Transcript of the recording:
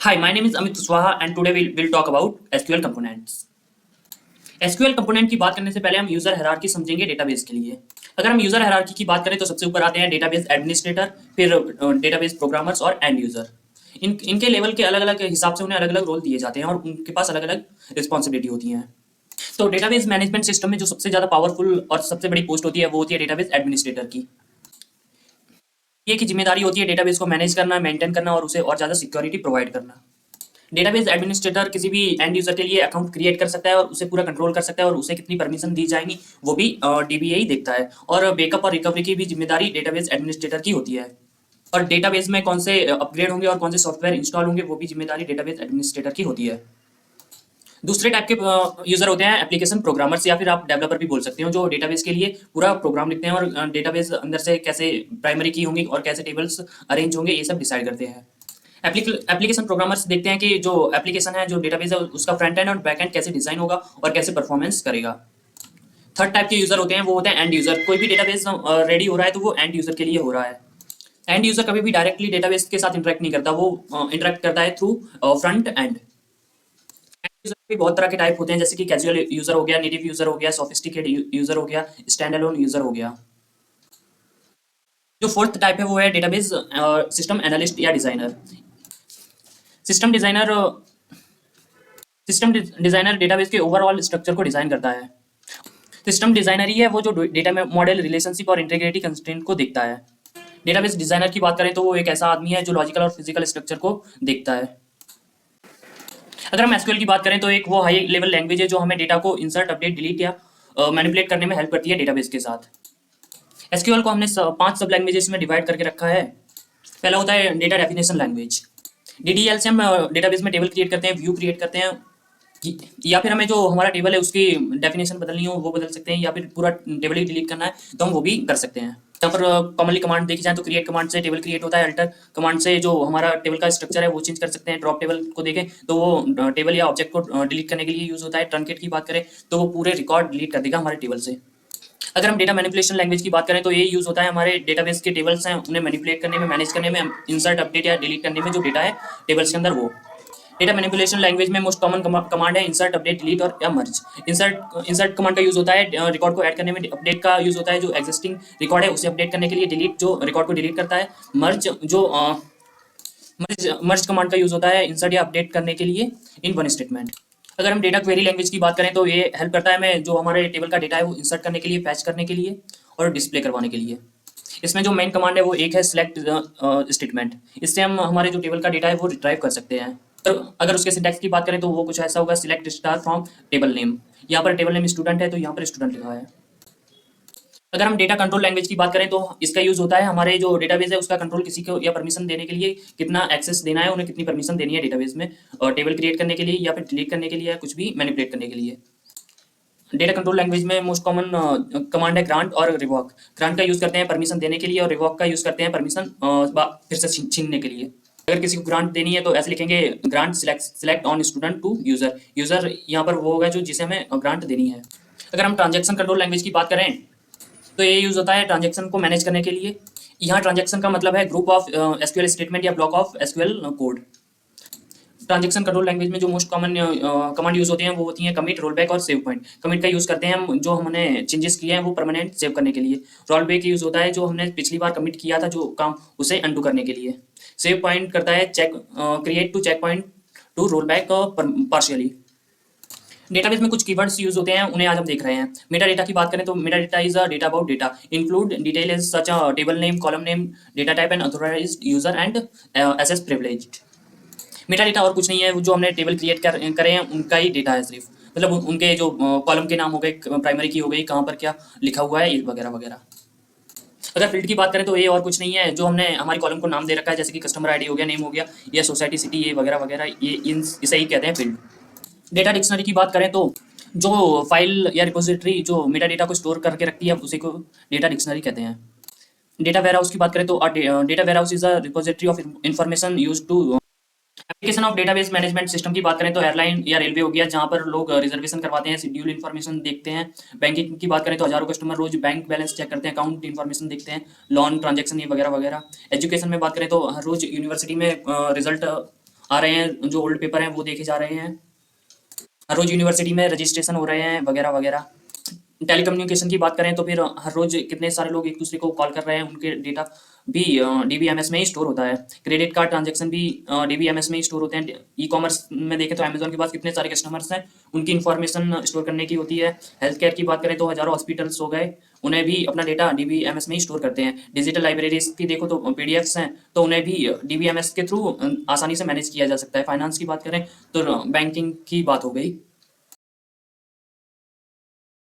Hi, my name is Amit Kushwaha and today we'll talk about SQL components. SQL component की बात करने से पहले हम यूजर हायरार्की समझेंगे डेटाबेस के लिए। अगर हम यूजर हायरार्की की बात करें तो सबसे ऊपर आते हैं डेटाबेस एडमिनिस्ट्रेटर, फिर डेटाबेस प्रोग्रामर्स और एंड यूजर। इनके लेवल के अलग अलग हिसाब से उन्हें अलग अलग रोल दिए जाते हैं और उनके पास अलग अलग रिस्पॉन्सिबिलिटी होती हैं। तो डेटाबेस मैनेजमेंट सिस्टम में जो सबसे ज्यादा पावरफुल और सबसे बड़ी पोस्ट होती है वो होती है डेटाबेस एडमिनिस्ट्रेटर की। ये की जिम्मेदारी होती है डेटाबेस को मैनेज करना, मेंटेन करना और उसे और ज्यादा सिक्योरिटी प्रोवाइड करना। डेटाबेस एडमिनिस्ट्रेटर किसी भी एंड यूजर के लिए अकाउंट क्रिएट कर सकता है और उसे पूरा कंट्रोल कर सकता है और उसे कितनी परमिशन दी जाएगी वो भी डीबीए ही देखता है। और बैकअप और रिकवरी की भी जिम्मेदारी डेटाबेस एडमिनिस्ट्रेटर की होती है। और डेटाबेस में कौन से अपग्रेड होंगे और कौन से सॉफ्टवेयर इंस्टॉल होंगे वो भी जिम्मेदारी डेटाबेस एडमिनिस्ट्रेटर की होती है। दूसरे टाइप के यूजर होते हैं एप्लीकेशन प्रोग्रामर्स या फिर आप डेवलपर भी बोल सकते हो, जो डेटाबेस के लिए पूरा प्रोग्राम लिखते हैं और डेटाबेस अंदर से कैसे प्राइमरी की होंगी और कैसे टेबल्स अरेंज होंगे ये सब डिसाइड करते हैं। एप्लीकेशन प्रोग्रामर्स देखते हैं कि जो एप्लीकेशन है, जो डेटाबेस है, उसका फ्रंट एंड और बैक एंड कैसे डिजाइन होगा और कैसे परफॉर्मेंस करेगा। थर्ड टाइप के यूजर होते हैं वो होते हैं एंड यूजर। कोई भी डेटाबेस रेडी हो रहा है तो वो एंड यूजर के लिए हो रहा है। एंड यूजर कभी भी डायरेक्टली डेटाबेस के साथ इंटरेक्ट नहीं करता, वो इंटरेक्ट करता है थ्रू फ्रंट एंड। यूजर भी बहुत तरह के टाइप होते हैं, जैसे कि कैजुअल यूजर हो गया, नेटिव यूजर हो गया, सोफिस्टिकेट यूजर हो गया, स्टैंड अलोन यूजर हो गया। जो फोर्थ टाइप है वो है डेटाबेस सिस्टम एनालिस्ट या designer. System designer system designer database के ओवरऑल स्ट्रक्चर को डिजाइन करता है। सिस्टम डिजाइनर ही है वो जो डेटा मॉडल, रिलेशनशिप और इंटीग्रिटी कंस्ट्रेंट को देखता है। डेटाबेस डिजाइनर की बात करें तो वो एक ऐसा आदमी है जो लॉजिकल और फिजिकल स्ट्रक्चर को देखता है। अगर हम एसक्यूएल की बात करें तो एक वो हाई लेवल लैंग्वेज है जो हमें डेटा को इंसर्ट, अपडेट, डिलीट या मैनिपुलेट करने में हेल्प करती है डेटाबेस के साथ। एसक्यूएल को हमने 5 सब लैंग्वेजेस में डिवाइड करके रखा है। पहला होता है डेटा डेफिनेशन लैंग्वेज। डीडीएल से हम डेटाबेस में टेबल क्रिएट करते हैं, व्यू क्रिएट करते हैं, या फिर हमें जो हमारा टेबल है उसकी डेफिनेशन बदलनी हो वो बदल सकते हैं, या फिर पूरा टेबल ही डिलीट करना है तो हम वो भी कर सकते हैं। यहाँ पर कॉमनली कमांड देखी जाए तो क्रिएट कमांड से टेबल क्रिएट होता है, अल्टर कमांड से जो हमारा टेबल का स्ट्रक्चर है वो चेंज कर सकते हैं। ड्रॉप टेबल को देखें तो वो टेबल या ऑब्जेक्ट को डिलीट करने के लिए यूज होता है। ट्रंकेट की बात करें तो वो पूरे रिकॉर्ड डिलीट कर देगा हमारे टेबल से। अगर हम डेटा मैनिपुलेशन लैंग्वेज की बात करें तो ये यूज होता है हमारे डेटाबेस के टेबल्स हैं उन्हें मैनिपुलेट करने में, मैनेज करने में, इंसर्ट, अपडेट या डिलीट करने में जो डेटा है टेबल्स के अंदर वो। डेटा मैनिपुलेशन लैंग्वेज में मोस्ट कॉमन कमांड है इंसर्ट, अपडेट, डिलीट और या मर्ज। इंसर्ट कमांड का यूज होता है रिकॉर्ड को ऐड करने में। अपडेट का यूज होता है जो एग्जिस्टिंग रिकॉर्ड है उसे अपडेट करने के लिए। डिलीट जो रिकॉर्ड को डिलीट करता है। मर्ज कमांड का यूज होता है इंसर्ट या अपडेट करने के लिए इन वन स्टेटमेंट। अगर हम डेटा क्वेरी लैंग्वेज की बात करें तो ये हेल्प करता है हमें जो हमारे टेबल का डेटा है वो इंसर्ट करने के लिए, फैच करने के लिए और डिस्प्ले करवाने के लिए। इसमें जो मेन कमांड है वो एक है सिलेक्ट स्टेटमेंट। इससे हम हमारे जो टेबल का डेटा है वो रिट्राइव कर सकते हैं। तो अगर उसके सिंटैक्स की बात करें तो वो कुछ ऐसा होगा, select star from table name. यहाँ पर टेबल नेम स्टूडेंट है तो यहाँ पर स्टूडेंट लिखा है। अगर हम डेटा कंट्रोल लैंग्वेज की बात करें तो इसका यूज होता है हमारे जो डेटाबेस है उसका कंट्रोल किसी को या परमिशन देने के लिए, कितना एक्सेस देना है, उन्हें कितनी परमिशन देनी है डेटाबेस में, और टेबल क्रिएट करने के लिए या फिर डिलीट करने के लिए या कुछ भी मैनिपुलेट करने के लिए। डेटा कंट्रोल लैंग्वेज में मोस्ट कॉमन कमांड है ग्रांट और रिवॉक। ग्रांट का यूज करते हैं परमिशन देने के लिए और रिवॉक का यूज करते हैं परमिशन फिर से छीनने के लिए। अगर किसी को ग्रांट देनी है तो ऐसे लिखेंगे, grant select on student to user. User यहाँ पर वो होगा जो जिसे हमें ग्रांट देनी है। अगर हम ट्रांजेक्शन कंट्रोल लैंग्वेज की बात करें तो ये यूज होता है ट्रांजेक्शन को मैनेज करने के लिए। यहाँ ट्रांजेक्शन का मतलब है ग्रुप ऑफ एसक्यूएल स्टेटमेंट या block of SQL code. Transaction control language में जो मोस्ट कॉमन कमांड यूज होते हैं वो होती हैं कमिट, रोलबैक और सेव पॉइंट। कमिट का यूज करते हैं हम जो हमने चेंजेस किए हैं वो परमानेंट सेव करने के लिए। रोलबैक यूज होता है जो हमने पिछली बार कमिट किया था जो काम उसे अंडू करने के लिए। सेव पॉइंट करता है check create to checkpoint to rollback partially. Database में कुछ कीवर्ड्स यूज होते हैं उन्हें आज हम देख रहे हैं। मेटा डेटा की बात करें तो metadata is a data about data, include detail is such a table name, column name, data type and authorized user and access privileged. Metadata और कुछ नहीं है, जो हमने टेबल क्रिएट करे हैं उनका ही डेटा है सिर्फ, मतलब उनके जो कॉलम के नाम हो गए, प्राइमरी की हो गई, कहाँ पर क्या लिखा हुआ है वगैरह वगैरह। अगर फील्ड की बात करें तो ये और कुछ नहीं है, जो हमने हमारी कॉलम को नाम दे रखा है, जैसे कि कस्टमर आईडी हो गया, नेम हो गया, या सोसाइटी, सिटी, ये वगैरह वगैरह, ये इसे ही कहते हैं फील्ड। डेटा डिक्शनरी की बात करें तो जो फाइल या रिपोजिटरी जो मेटा डेटा को स्टोर करके रखती है उसी को डेटा डिक्शनरी कहते हैं। डेटा वेयरहाउस की बात करें तो data warehouse is a repository of information used to. Application of database management system की बात करें तो एयरलाइन या रेलवे हो गया, जहां पर लोग रिजर्वेशन करवाते हैं, शेड्यूल इन्फॉर्मेशन देखते हैं। बैंकिंग की बात करें तो हजारों कस्टमर रोज बैंक बैलेंस चेक करते हैं, अकाउंट इन्फॉर्मेशन देखते हैं, लोन ट्रांजेक्शन ये वगैरह वगैरह। एजुकेशन में बात करें तो हर रोज यूनिवर्सिटी में रिजल्ट आ रहे हैं, जो ओल्ड पेपर हैं वो देखे जा रहे हैं, हर रोज यूनिवर्सिटी में रजिस्ट्रेशन हो रहे हैं वगैरह वगैरह। टेलीकम्युनिकेशन की बात करें तो फिर हर रोज कितने सारे लोग एक दूसरे को कॉल कर रहे हैं, उनके डेटा भी डीबीएमएस में ही स्टोर होता है। क्रेडिट कार्ड ट्रांजैक्शन भी डीबीएमएस में ही स्टोर होते हैं। ई कॉमर्स में देखें तो अमेजोन के पास कितने सारे कस्टमर्स हैं, उनकी इन्फॉर्मेशन स्टोर करने की होती है। हेल्थ केयर की बात करें तो हजारों हॉस्पिटल्स हो गए, उन्हें भी अपना डेटा डीबीएमएस में ही स्टोर करते हैं। डिजिटल लाइब्रेरीज की देखो तो पीडीएफ्स हैं, तो उन्हें भी डीबीएमएस के थ्रू आसानी से मैनेज किया जा सकता है। फाइनेंस की बात करें तो बैंकिंग की बात हो गई,